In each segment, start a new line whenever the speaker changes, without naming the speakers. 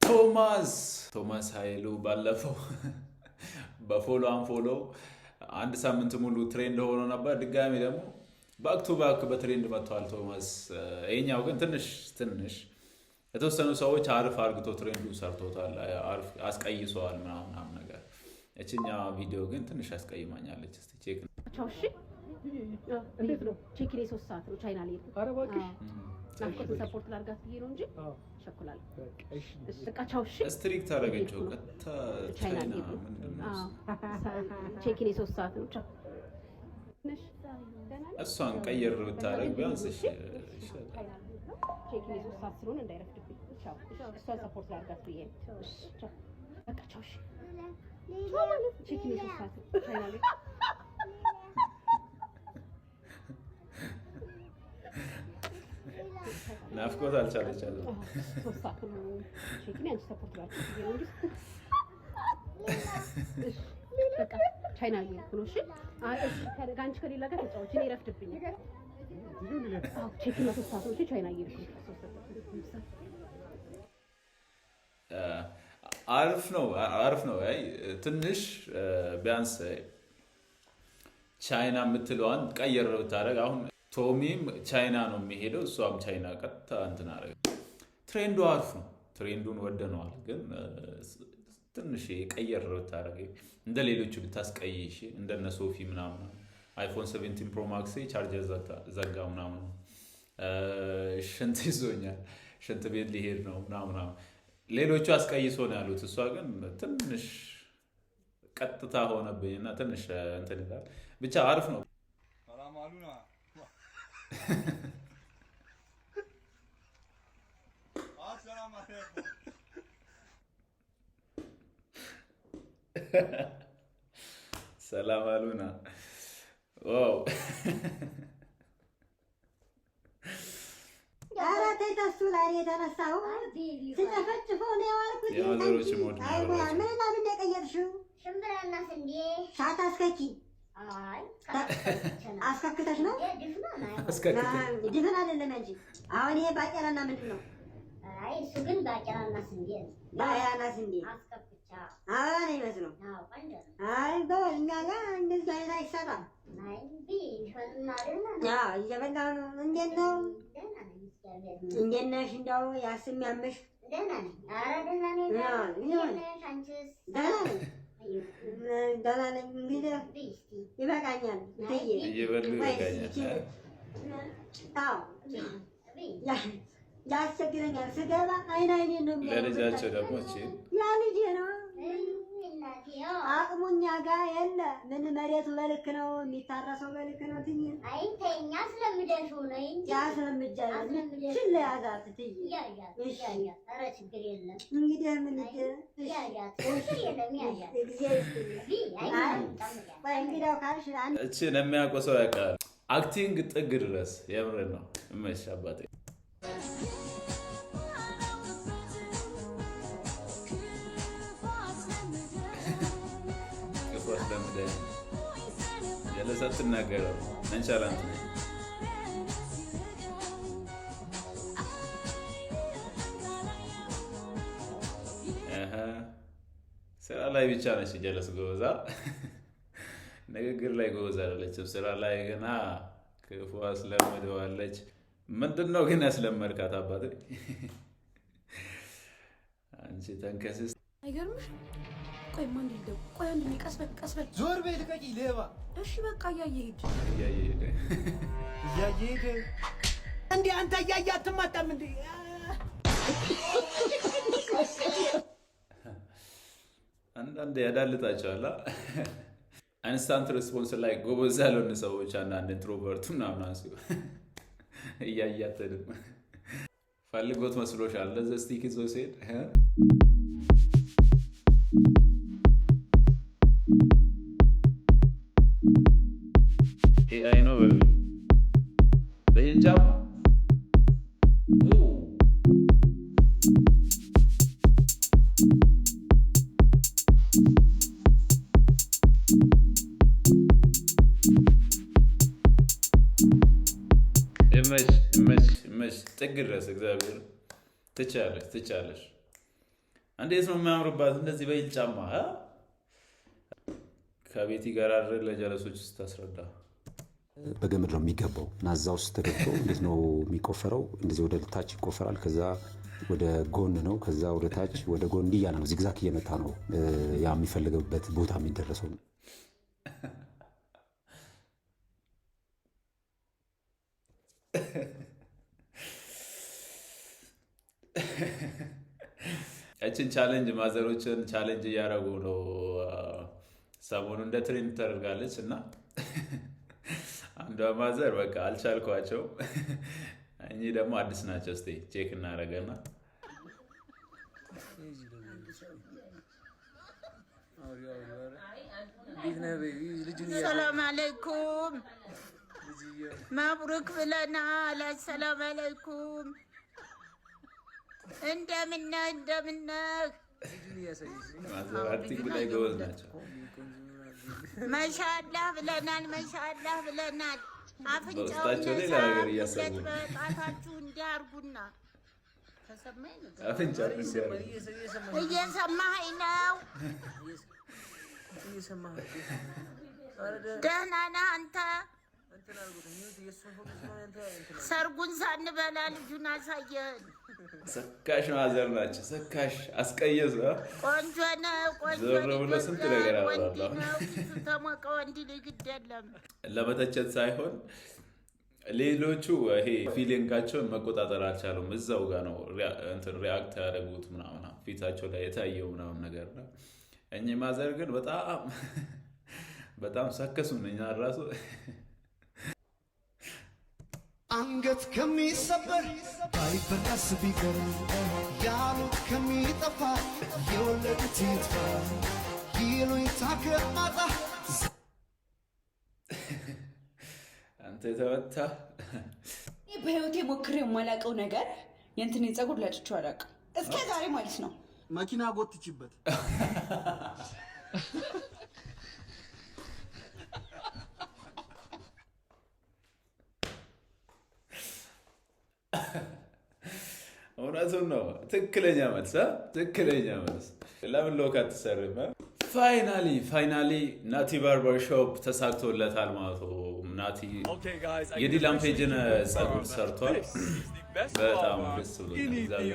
ቶማስ ኃይሉ ባለፈው በፎሎ አንፎሎ አንድ ሳምንት ሙሉ ትሬንድ ሆኖ ነበር። ድጋሚ ደግሞ ባክ ቱ ባክ በትሬንድ መጥቷል ቶማስ። ይሄኛው ግን ትንሽ የተወሰኑ ሰዎች አሪፍ አርግቶ ትሬንዱን ሰርቶታል፣ አሪፍ አስቀይሰዋል ምናምን ነገር። እቺኛ ቪዲዮ ግን ትንሽ አስቀይማኛለች። እስቲ ቼክ
ቻውሺ እንዴት ነው? ቼክ ላይ 3 ሰዓት ነው ቻይና ላይ።
ኧረ እባክሽ
ናፍቆት ሰፖርት ላርጋት ብዬ ነው እንጂ ቸኩላል። በቃ ቻውሺ
ስትሪክት አደረገችው።
ቻይና ላይ ቼክ ላይ 3 ሰዓት ነው። ቻው
እሷን ቀየር ብታረግ ቢያንስ እሺ።
ቼክ ላይ 3 ሰዓት ስለሆነ እንዳይረፍድብኝ። ቻው እሷን ሰፖርት ላርጋት ብዬ ነው። ቻው በቃ ቻውሺ ቼክ ላይ 3 ሰዓት ቻይና ላይ
ናፍቆት አልቻለቻለም።
ቻይና ሆኖሽ ጋንች ከሌላ ጋር ተጫወች። እኔ ረፍድብኛል። ቻይና
አሪፍ ነው። ትንሽ ቢያንስ ቻይና የምትለዋን ቀየር ብታደርግ አሁን ቶሚም ቻይና ነው የሚሄደው፣ እሷም ቻይና ቀጥታ እንትን አደረገ። ትሬንዱ አሪፍ ነው፣ ትሬንዱን ወደነዋል። ግን ትንሽ ቀየር ብታደርግ እንደ ሌሎቹ ብታስቀይሽ እንደነ ሶፊ ምናምን አይፎን 17 ፕሮ ማክስ ቻርጀር ዘጋ ምናምን፣ ሽንት ይዞኛል፣ ሽንት ቤት ሊሄድ ነው ምናምን። ሌሎቹ አስቀይሶ ነው ያሉት፣ እሷ ግን ትንሽ ቀጥታ ሆነብኝና ትንሽ እንትን ይላል። ብቻ አሪፍ ነው። ሰላም አሉና ዋው
አራተይ ተሱ ላይ የተነሳው ሲጨፈጭፈው ነው ያልኩት።
የወንዶች ሞድ ነው።
አይዋ ምን አብን የቀየርሽው?
ሽምብራና ስንዴ
ሻታ አስከኪ
አይ
አስከክተሽ ነው? ድፍን አይደለም እንጂ አሁን ይሄ ባቄላና ምንድን ነው?
አይ እሱ ግን ባቄላና ስንዴ ነው።
ባቄላና ስንዴ
አስከፍቻ
አሁን ይመስለው።
አዎ ቆንጆ ነው።
አይ በእኛ ጋር እንደዚህ አይነት አይሰራም።
አይ ቢሾልና ደህና ነው።
አዎ እየበላሁ ነው። እንዴት ነው?
ደህና ነኝ።
እንዴት ነሽ? እንደው ያስሚያምሽ?
ደህና ነኝ። ኧረ ደህና ነኝ። አንቺስ?
ደህና ነኝ። ደህና ነኝ። እንግዲህ ይበቃኛል።
እየበሉ ይበቃኛል።
አዎ ያስቸግረኛል። ስገባ አይኔን ነው
ለልጃቸው ደግሞ
ያ ልጄ ነው። አቅሙ እኛ ጋር የለ። ምን መሬቱ በልክ ነው የሚታረሰው፣ በልክ ነው። ትኝ
አይ ተኛ ስለምደርሰው ነው እንጂ
ያ ስለምጃለ ችል ያዛት ትይ
እሺ። ኧረ ችግር የለም።
እንግዲህ ምን
ያያት የለም ያያት
እንግዲያው ካልሽ
እቺን የሚያውቀው ሰው ያውቃል። አክቲንግ ጥግ ድረስ የምር ነው። እመሽ አባቴ ሳትናገረው እንቻላንት ነኝ። ስራ ላይ ብቻ ነች ጀለስ ጎበዛ፣ ንግግር ላይ ጎበዝ አይደለችም። ስራ ላይ ገና ክፉ አስለምደዋለች። ምንድን ነው ግን ያስለመድካት አባቴ? አንቺ ተንከስስ
አይገርምሽ? ቆይ ማን ይደው? ቆይ አንድ ቀስ በል
ዞር በይ ልቀቂ ሌባ።
እሺ በቃ እያየህ
ሂድ እንዴ አንተ እያየህ አትማጣም እንዴ?
አንዳንድ ያዳልጣቸዋል። ኢንስታንት ሪስፖንስ ላይ ጎበዝ ያልሆኑ ሰዎች አንዳንድ ኢንትሮቨርቱ ምናምን አንሲው እያያተንም ፈልጎት መስሎሻል። ለዚህ ስቲክ ይዞ ሲሄድ AI ነው በሂጃብ እመሽ ጥግ ድረስ እግዚአብሔር ትቻለሽ። እንዴት ነው የሚያምርባት እንደዚህ በሂል ጫማ ከቤት ይገራር ለጀለሶች ስታስረዳ
በገመድ ነው የሚገባው እና እዛ ውስጥ ተገብቶ እንዴት ነው የሚቆፈረው? እንደዚህ ወደ ታች ይቆፈራል። ከዛ ወደ ጎን ነው፣ ከዛ ወደ ታች ወደ ጎን እንዲህ እያለ ነው ዚግዛግ እየመታ ነው ያ የሚፈልገበት ቦታ የሚደረሰው።
እችን ቻሌንጅ ማዘሮችን ቻሌንጅ እያደረጉ ነው። ሰሞኑ እንደ ትሬንድ ተደርጋለች እና አንዷ ማዘር በቃ አልቻልኳቸውም። እኚህ ደግሞ አዲስ ናቸው። እስኪ ቼክ እናደርገና
ሰላም አለይኩም መብሩክ ብለናል። ሰላም አለይኩም እንደምነህ
ማዘር አክቲንግ ላይ ጎበዝ ናቸው።
ማሻአላህ ብለናል።
በውስጣቸው ሌላ ነገር እያሰቡ ነው።
በጣታችሁ እንዲያርጉና
እየሰማኸኝ
ነው? ደህና ነህ አንተ? ሰርጉን ሳንበላ ልጁን አሳየን።
ሰካሽ ማዘር ናቸው። ሰካሽ አስቀየስ
ቆንጆ ነው።
ዞር ብሎ ስንት ነገር ያወራሉ።
ተሞቀ ወንድ ልጅ ግድ የለም
ለመተቸት ሳይሆን ሌሎቹ ይሄ ፊሊንጋቸውን መቆጣጠር አልቻሉም። እዛው ጋር ነው ሪያክት ያደረጉት ምናምን ፊታቸው ላይ የታየው ምናምን ነገር ነው። እኚህ ማዘር ግን በጣም ሰከሱን። እኛ ራሱ
አንገት ከሚሰበር ባይበላስ ቢቀር ያሉት ከሚጠፋ የወለዱት ይጥፋ ይሉኝታ ከማጣ
አንተ የተመታ
በህይወቴ ሞክሬ የማላውቀው ነገር የእንትን ፀጉር ላጭቼው አላውቅም እስከ ዛሬ ማለት ነው።
መኪና ጎትችበት
እውነቱን ነው። ትክክለኛ መልስ። ለምን ሎክ አትሰርም? ፋይናሊ ናቲ ባርበር ሾፕ ተሳክቶለታል ማለት ነው። ናቲ የዲላን ፔጅን ፀጉር ሰርቷል። በጣም ደስ ብሎኛል።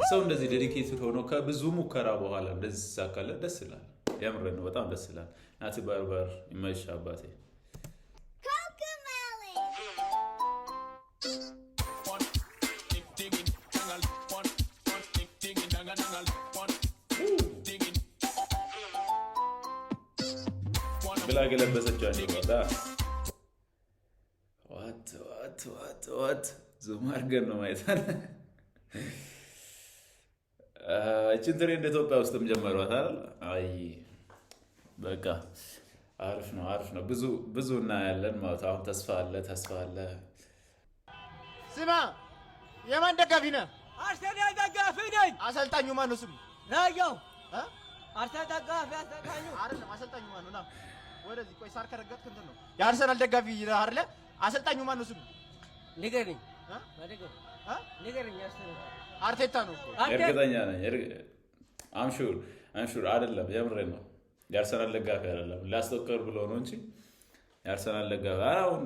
ሰው እንደዚህ ዴዲኬትድ ሆኖ ከብዙ ሙከራ በኋላ እንደዚህ ሲሳካለት ደስ ይላል። የምር ነው፣ በጣም ደስ ይላል። ናቲ ባርበር ይመችሽ አባቴ። ብላ ገለበሰችው። አንዴ ወጣ ዋት ዙም አድርገን ነው ማየት አለ። እችን ትሬንድ ኢትዮጵያ ውስጥም ጀመሯት አይደል? አይ በቃ አሪፍ ነው። ብዙ እናያለን ማለት አሁን ተስፋ አለ።
ስማ፣ የማን ደጋፊ ነህ? አርሰናል ደጋፊ ነኝ። አሰልጣኙ ማን ነው ስሙ? ናየው አርሰናል ደጋፊ አሰልጣኙ አይደለም። አሰልጣኙ ማን ነው? ና ወደዚህ ቆይ። ሳር ከረገጥክ እንትን ነው። የአርሰናል ደጋፊ ነህ አይደለ? አሰልጣኙ ማን ነው ስሙ? ንገረኝ። አርቴታ ነው እኮ
እርግጠኛ ነኝ። አምሹር አይደለም። የምሬን ነው። የአርሰናል ደጋፊ አይደለም። ላስተከር ብሎ ነው እንጂ የአርሰናል ደጋፊ አሁን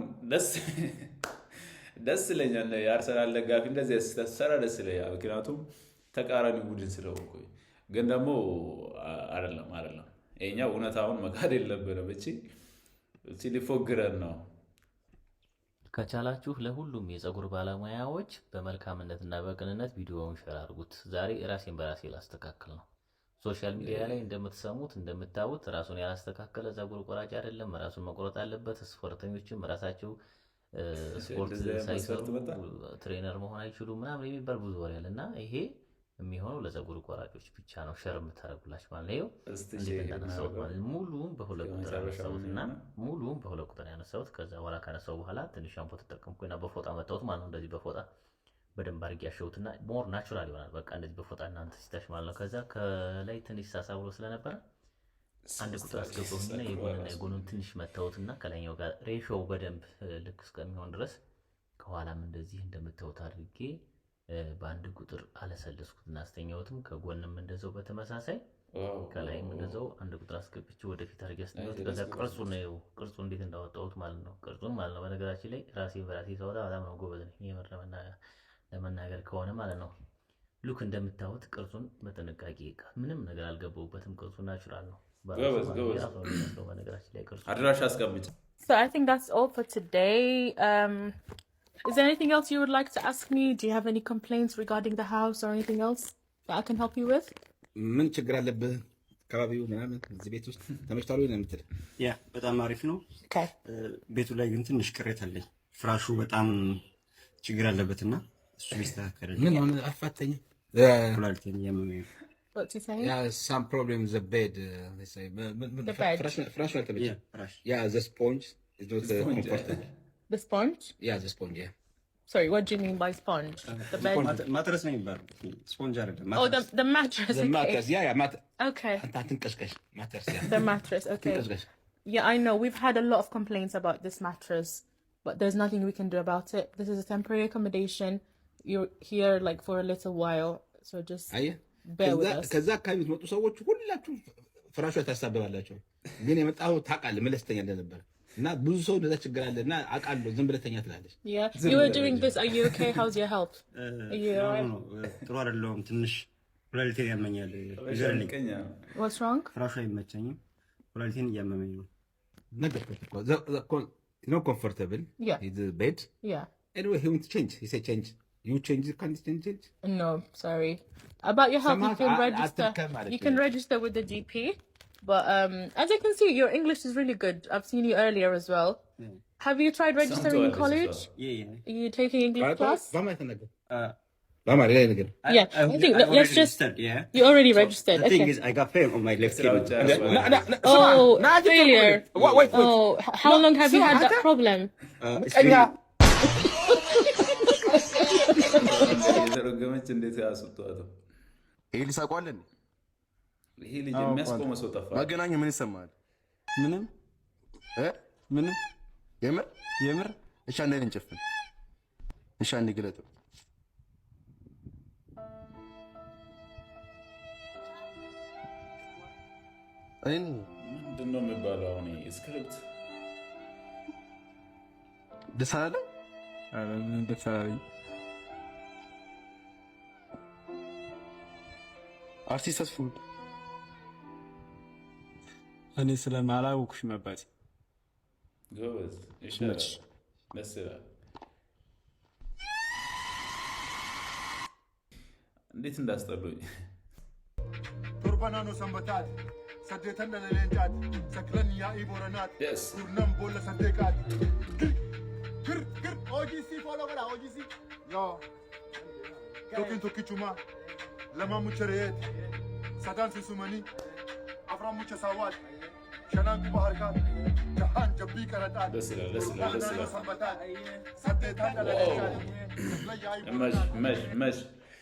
ደስ ይለኛል። የአርሰናል ደጋፊ እንደዚህ ስትሰራ ደስ ይለኛል። ምክንያቱም ተቃራኒ ቡድን ስለሆንኩ። ግን ደግሞ አይደለም ይኸኛው እውነታውን መካድ የለብንም። እቺ ሊፎግረን ነው።
ከቻላችሁ ለሁሉም የፀጉር ባለሙያዎች በመልካምነትና በቅንነት ቪዲዮውን ሼር አድርጉት። ዛሬ ራሴን በራሴ ላስተካክል ነው። ሶሻል ሚዲያ ላይ እንደምትሰሙት እንደምታዩት ራሱን ያላስተካከለ ፀጉር ቆራጭ አይደለም፣ ራሱን መቆረጥ አለበት። ስፖርተኞችም ራሳቸው ስፖርት ሳይሰሩ ትሬነር መሆን አይችሉም ምናምን የሚባል ብዙ ወሬ አለና ይሄ የሚሆነው ለፀጉር ቆራጮች ብቻ ነው። ሸር የምታደርጉላችሁ ማለት ነው። እንደተናሰውት ማለት ሙሉውን በሁለት ቁጥር ያነሳውትና ሙሉውን በሁለት ቁጥር ያነሳውት። ከዛ በኋላ ካነሳው በኋላ ትንሽ ሻምፖ ተጠቀምኩና በፎጣ መጣሁት ማለት ነው። እንደዚህ በፎጣ በደንብ አድርጌ ያሸሁትና ሞር ናቹራል ይሆናል። በቃ እንደዚህ በፎጣ እናንተ ሲታሽ ማለት ነው። ከዛ ከላይ ትንሽ ሳሳ ብሎ ስለነበረ አንድ ቁጥር አስገባሁና የጎኑን ትንሽ መታወትና ከላይኛው ጋር ሬሾው በደንብ ልክ እስከሚሆን ድረስ ከኋላም እንደዚህ እንደምታዩት አድርጌ በአንድ ቁጥር አለሰለስኩትና አስተኛሁትም ከጎንም እንደዛው በተመሳሳይ ከላይም እንደዛው አንድ ቁጥር አስገብቼ ወደፊት አድርጌ አስተኛሁት። ከዛ ቅርጹ እንዴት እንዳወጣሁት ማለት ነው። ቅርጹን ማለት ነው። በነገራችን ላይ ራሴ በራሴ ሳወጣ በጣም ነው ጎበዝ ነኝ የምር ለመናገር ከሆነ ማለት ነው። ሉክ እንደምታዩት ቅርጹን በጥንቃቄ ምንም ነገር አልገባሁበትም። ቅርጹ ናቹራል ነው። በነገራችን ላይ ቅርጹ
አድራሻ አስቀምጥ።
So I think that's all for today. Is there anything else you would like to ask me? Do you have any complaints regarding the house or anything else that I can help you with?
ምን ችግር አለብህ? አካባቢው ምናምን እዚህ ቤት ውስጥ ተመችቷል ወይ ነው የምትል?
ያ በጣም አሪፍ ነው። ቤቱ ላይ ግን ትንሽ ቅሬታ አለኝ። ፍራሹ በጣም ችግር አለበትና እሱ ቢስተካከል።
ምን ሆነ? አፋተኝ
ኩላሊቴን ያመመኝ።
What's he saying?
Yeah, some problem with the bed. They say.
The bed.
Fresh water. Yeah, the sponge is not comfortable.
The sponge?
Yeah, the sponge. Yeah.
Sorry, what do you mean by sponge? The bed.
Mattress nahi bar. Sponge are
the mattress. Oh, the mattress.
The mattress. Yeah, mattress.
Okay.
Mattress. Yeah.
The mattress. Okay. Yeah, I know. We've had a lot of complaints about this mattress, but there's nothing we can do about it. This is a temporary accommodation. You're here like for a little while, so just.
ከዛ አካባቢ የምትመጡ ሰዎች ሁላችሁ ፍራሹ ታሳብባላችሁ። ግን የመጣው ታውቃለህ መለስተኛ እንደነበር እና ብዙ ሰው እንደዛ ችግር አለና አውቃለሁ ዝም ብለህ ተኛ ትላለች።
Yeah, you were doing this. Are you okay? How's your health? Are you alright?
ጥሩ አይደለም። ትንሽ ኩላሊቴን ያመኛል።
What's wrong?
ፍራሹ አይመቸኝም። ኩላሊቴን እያመመኝ ነው።
ነገርኩህ እኮ no comfortable.
Yeah.
The bed.
Yeah.
Anyway, he wants to change. He said change. You change, can't change?
No, sorry. About your health, you can register. You can register with the GP. But as I can see, your English is really good. I've seen you earlier as well.
Yeah.
Have you tried registering in college?
Yeah.
Are you taking English class?
Yeah,
I think let's just.
Yeah.
You already registered.
The thing is, I got fail on my left kidney.
Oh, failure.
Wait.
Oh, how long have you had that problem?
የተረገመች እንዴት ያስወጣው?
ይሄ ሊሳቋለን።
ይሄ ልጅ የሚያስቆመው ሰው ጠፋ።
ማገናኙ ምን ይሰማል? ምንም የምር እሺ፣ አንዴ እንጨፍን። እሺ፣ አንዴ ግለጥ።
ምንድን ነው የሚባለው? አሁን ስክሪፕት
ደስ አለ።
ደስ አለኝ።
አርቲስት ተስፉ
እኔ ስለማላውቅሽ አባቴ
ጎበዝ ይሻላል። ደስ ይላል። እንዴት እንዳስጠሉኝ
ቱርባናኖ ሰንበታት ሰደተን ለሌንጫት ሰክለን ያኢ ቦረናት ቱርነም ቦለ ሰደቃት ግር ኦጂሲ ፎሎ በላ ኦጂሲ ዮ ቶኪቹማ ለማሙቸሬት ሰዳን ሲሱመኒ አፍራሙቸ ሳዋት ሸናን ባህርካት ጃሃን ጀቢ ቀረጣት
ደስ ይላል።
ሰንበታት ሰደተን ለሌንጫት
መሽ